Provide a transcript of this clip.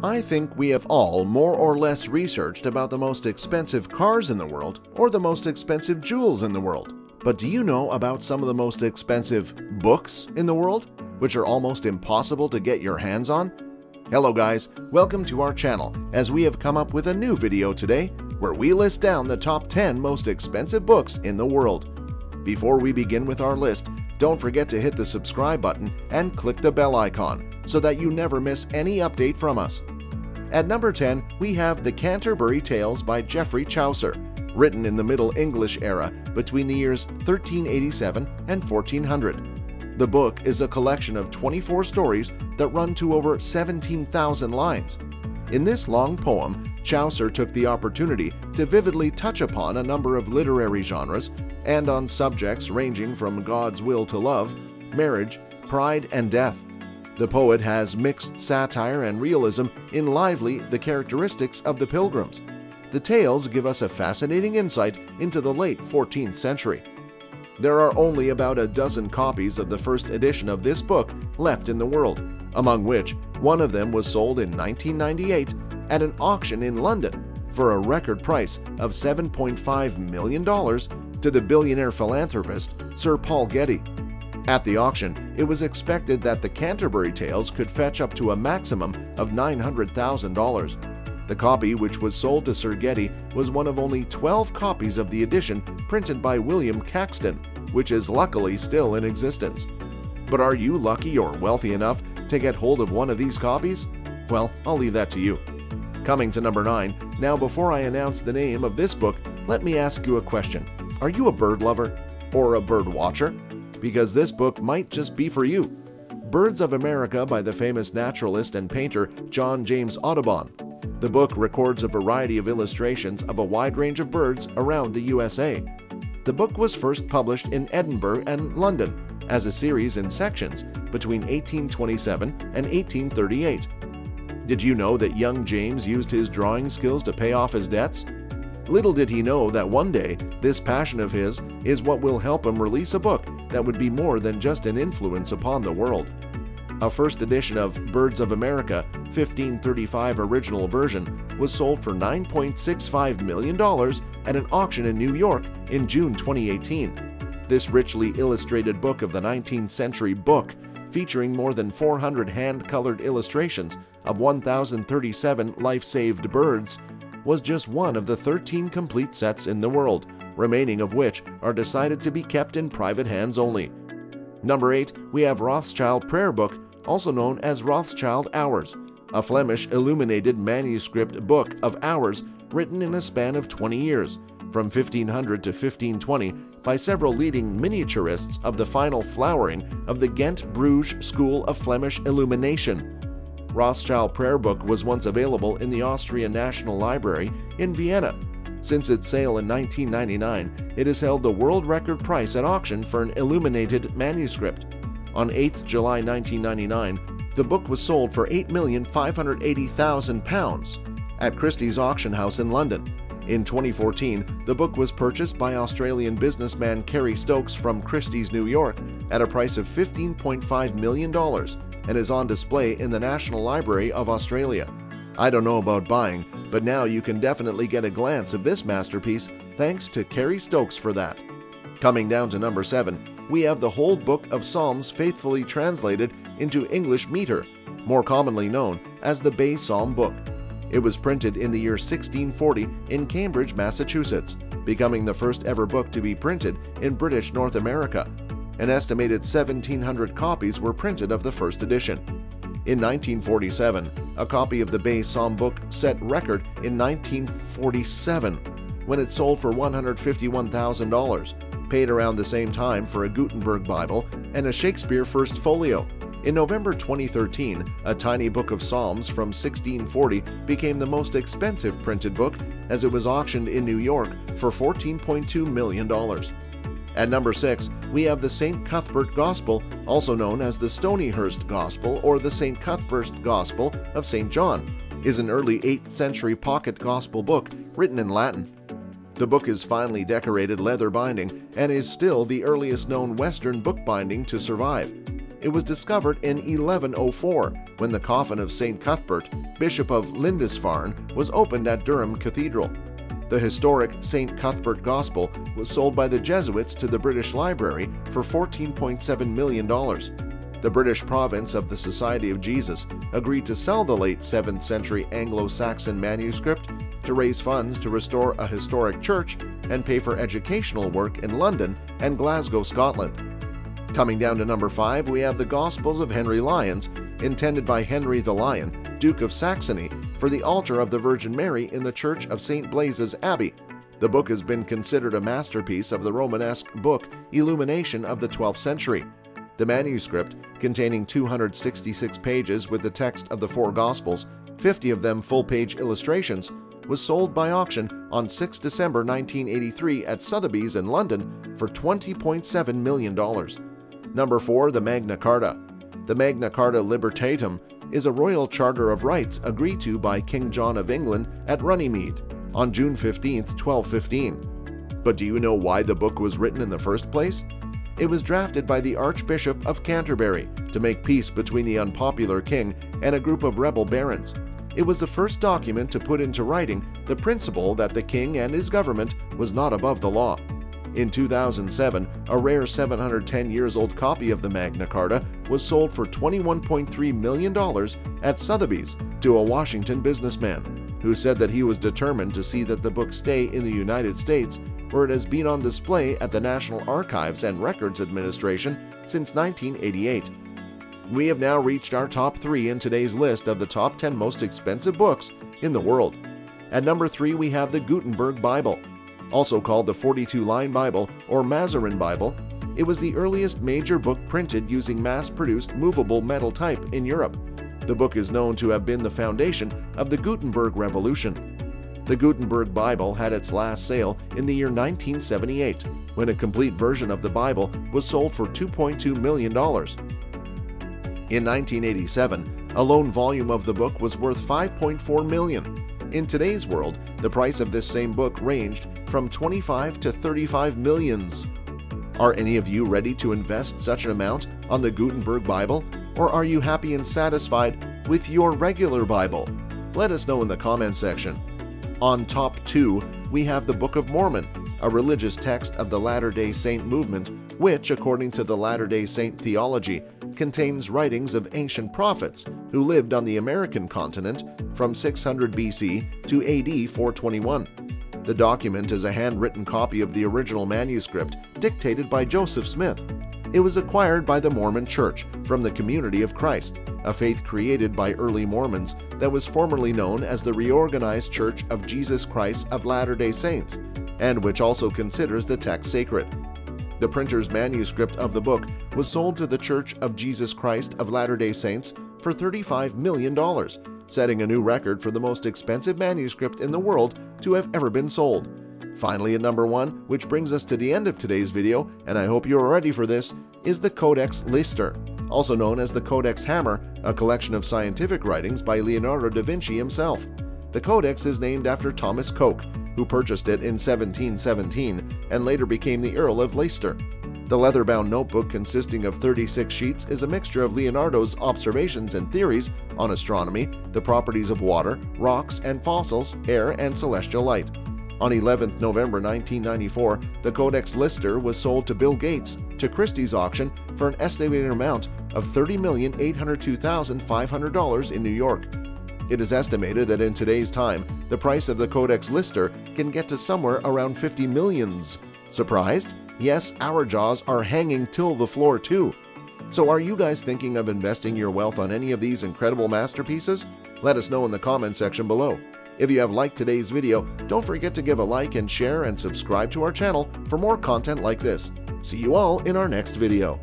I think we have all more or less researched about the most expensive cars in the world or the most expensive jewels in the world. But do you know about some of the most expensive books in the world, which are almost impossible to get your hands on? Hello guys, welcome to our channel as we have come up with a new video today where we list down the top 10 most expensive books in the world. Before we begin with our list, don't forget to hit the subscribe button and click the bell icon so that you never miss any update from us. At number 10, we have The Canterbury Tales by Geoffrey Chaucer, written in the Middle English era between the years 1387 and 1400. The book is a collection of 24 stories that run to over 17,000 lines. In this long poem, Chaucer took the opportunity to vividly touch upon a number of literary genres and on subjects ranging from God's will to love, marriage, pride, and death. The poet has mixed satire and realism in lively the characteristics of the pilgrims. The tales give us a fascinating insight into the late 14th century. There are only about a dozen copies of the first edition of this book left in the world, among which one of them was sold in 1998 at an auction in London for a record price of $7.5 million to the billionaire philanthropist Sir Paul Getty. At the auction, it was expected that the Canterbury Tales could fetch up to a maximum of $900,000. The copy which was sold to Sir Getty was one of only 12 copies of the edition printed by William Caxton, which is luckily still in existence. But are you lucky or wealthy enough to get hold of one of these copies? Well, I'll leave that to you. Coming to number 9, now before I announce the name of this book, let me ask you a question. Are you a bird lover or a bird watcher? Because this book might just be for you. Birds of America by the famous naturalist and painter John James Audubon. The book records a variety of illustrations of a wide range of birds around the USA. The book was first published in Edinburgh and London as a series in sections between 1827 and 1838. Did you know that young James used his drawing skills to pay off his debts? Little did he know that one day this passion of his is what will help him release a book that would be more than just an influence upon the world. A first edition of Birds of America 1535 original version was sold for $9.65 million at an auction in New York in June 2018. This richly illustrated book of the 19th century book, featuring more than 400 hand-colored illustrations of 1,037 life-saved birds, was just one of the 13 complete sets in the world, remaining of which are decided to be kept in private hands only. Number 8, we have Rothschild Prayer Book, also known as Rothschild Hours, a Flemish illuminated manuscript book of hours written in a span of 20 years, from 1500 to 1520, by several leading miniaturists of the final flowering of the Ghent-Bruges School of Flemish Illumination. Rothschild Prayer Book was once available in the Austrian National Library in Vienna. Since its sale in 1999, it has held the world record price at auction for an illuminated manuscript. On 8th July 1999, the book was sold for £8,580,000 at Christie's Auction House in London. In 2014, the book was purchased by Australian businessman Kerry Stokes from Christie's, New York, at a price of $15.5 million and is on display in the National Library of Australia. I don't know about buying, but now you can definitely get a glance of this masterpiece thanks to Kerry Stokes for that. Coming down to number 7, we have the whole book of Psalms faithfully translated into English meter, more commonly known as the Bay Psalm Book. It was printed in the year 1640 in Cambridge, Massachusetts, becoming the first ever book to be printed in British North America. An estimated 1,700 copies were printed of the first edition. In 1947, a copy of the Bay Psalm Book set record in 1947 when it sold for $151,000, paid around the same time for a Gutenberg Bible and a Shakespeare First Folio. In November 2013, a tiny book of Psalms from 1640 became the most expensive printed book as it was auctioned in New York for $14.2 million. At number 6, we have the St. Cuthbert Gospel, also known as the Stonyhurst Gospel or the St. Cuthbert Gospel of St. John, is an early 8th century pocket gospel book written in Latin. The book is finely decorated leather binding and is still the earliest known Western bookbinding to survive. it was discovered in 1104 when the coffin of St. Cuthbert, Bishop of Lindisfarne, was opened at Durham Cathedral. The historic St. Cuthbert Gospel was sold by the Jesuits to the British Library for $14.7 million. The British province of the Society of Jesus agreed to sell the late 7th century Anglo-Saxon manuscript to raise funds to restore a historic church and pay for educational work in London and Glasgow, Scotland. Coming down to number 5, we have the Gospels of Henry Lyons, intended by Henry the Lion, Duke of Saxony, for the altar of the Virgin Mary in the Church of St. Blaise's Abbey. The book has been considered a masterpiece of the Romanesque book Illumination of the 12th century. The manuscript, containing 266 pages with the text of the 4 Gospels, 50 of them full-page illustrations, was sold by auction on 6 December 1983 at Sotheby's in London for $20.7 million. Number 4, the Magna Carta. The Magna Carta Libertatum is a royal charter of rights agreed to by King John of England at Runnymede on June 15, 1215. But do you know why the book was written in the first place? It was drafted by the Archbishop of Canterbury to make peace between the unpopular king and a group of rebel barons. It was the first document to put into writing the principle that the king and his government was not above the law. In 2007, a rare 710 years old copy of the Magna Carta was sold for $21.3 million at Sotheby's to a Washington businessman, who said that he was determined to see that the book stay in the United States, where it has been on display at the National Archives and Records Administration since 1988. We have now reached our top 3 in today's list of the top 10 most expensive books in the world. At number 3, we have the Gutenberg Bible. Also called the 42-line Bible or Mazarin Bible, it was the earliest major book printed using mass-produced movable metal type in Europe. The book is known to have been the foundation of the Gutenberg Revolution. The Gutenberg Bible had its last sale in the year 1978, when a complete version of the Bible was sold for $2.2 million. In 1987, a lone volume of the book was worth $5.4 million. In today's world, the price of this same book ranged from 25 to 35 millions. Are any of you ready to invest such an amount on the Gutenberg Bible, or are you happy and satisfied with your regular Bible? Let us know in the comment section. On top 2, we have the Book of Mormon, a religious text of the Latter-day Saint movement, which, according to the Latter-day Saint theology, contains writings of ancient prophets who lived on the American continent from 600 BC to AD 421. The document is a handwritten copy of the original manuscript dictated by Joseph Smith. It was acquired by the Mormon Church from the Community of Christ, a faith created by early Mormons that was formerly known as the Reorganized Church of Jesus Christ of Latter-day Saints, and which also considers the text sacred. The printer's manuscript of the book was sold to the Church of Jesus Christ of Latter-day Saints for $35 million, setting a new record for the most expensive manuscript in the world to have ever been sold. Finally, at number 1, which brings us to the end of today's video, and I hope you are ready for this, is the Codex Lister, also known as the Codex Hammer, a collection of scientific writings by Leonardo da Vinci himself. The Codex is named after Thomas Coke, who purchased it in 1717 and later became the Earl of Leicester. The leather-bound notebook consisting of 36 sheets is a mixture of Leonardo's observations and theories on astronomy, the properties of water, rocks and fossils, air, and celestial light. On 11th November 1994, the Codex Lister was sold to Bill Gates to Christie's auction for an estimated amount of $30,802,500 in New York. It is estimated that in today's time, the price of the Codex Lister can get to somewhere around 50 millions. Surprised? Yes, our jaws are hanging till the floor too. So are you guys thinking of investing your wealth on any of these incredible masterpieces? Let us know in the comment section below. If you have liked today's video, don't forget to give a like and share and subscribe to our channel for more content like this. See you all in our next video.